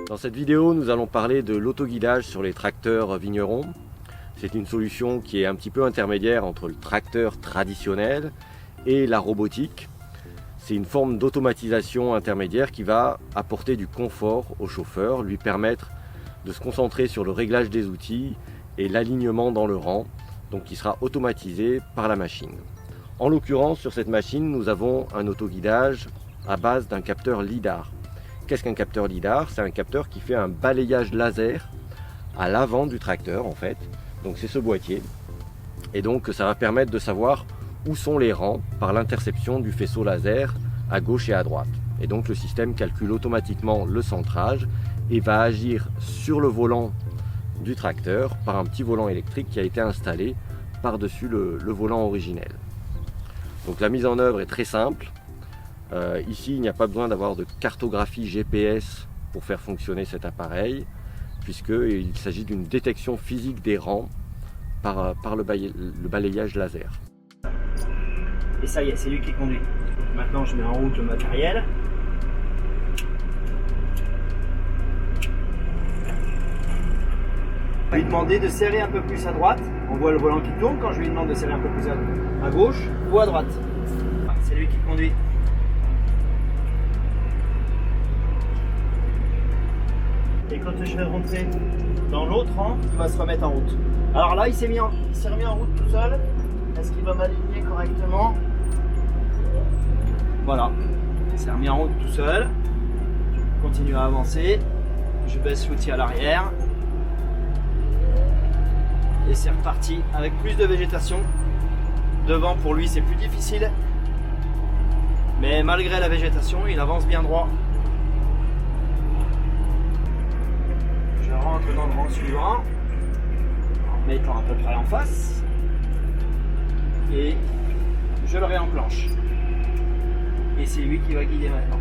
Dans cette vidéo, nous allons parler de l'autoguidage sur les tracteurs vignerons. C'est une solution qui est un petit peu intermédiaire entre le tracteur traditionnel et la robotique. C'est une forme d'automatisation intermédiaire qui va apporter du confort au chauffeur, lui permettre de se concentrer sur le réglage des outils et l'alignement dans le rang, donc qui sera automatisé par la machine. En l'occurrence, sur cette machine, nous avons un autoguidage à base d'un capteur lidar. Qu'est-ce qu'un capteur lidar? C'est un capteur qui fait un balayage laser à l'avant du tracteur en fait. Donc c'est ce boîtier. Et donc ça va permettre de savoir où sont les rangs par l'interception du faisceau laser à gauche et à droite. Et donc le système calcule automatiquement le centrage et va agir sur le volant du tracteur par un petit volant électrique qui a été installé par-dessus le volant originel. Donc la mise en œuvre est très simple. Ici, il n'y a pas besoin d'avoir de cartographie GPS pour faire fonctionner cet appareil, puisqu'il s'agit d'une détection physique des rangs par le balayage laser. Et ça y est, c'est lui qui conduit. Maintenant, je mets en route le matériel. Je vais lui demander de serrer un peu plus à droite. On voit le volant qui tourne quand je lui demande de serrer un peu plus à gauche ou à droite. C'est lui qui conduit. Et quand je vais rentrer dans l'autre rang, il va se remettre en route. Alors là, il s'est remis en route tout seul. Est-ce qu'il va m'aligner correctement? Voilà, il s'est remis en route tout seul. Je continue à avancer. Je baisse l'outil à l'arrière. Et c'est reparti avec plus de végétation. Devant, pour lui, c'est plus difficile. Mais malgré la végétation, il avance bien droit. Je rentre dans le rang suivant, en mettant à peu près en face. Et je le réenclenche. Et c'est lui qui va guider maintenant.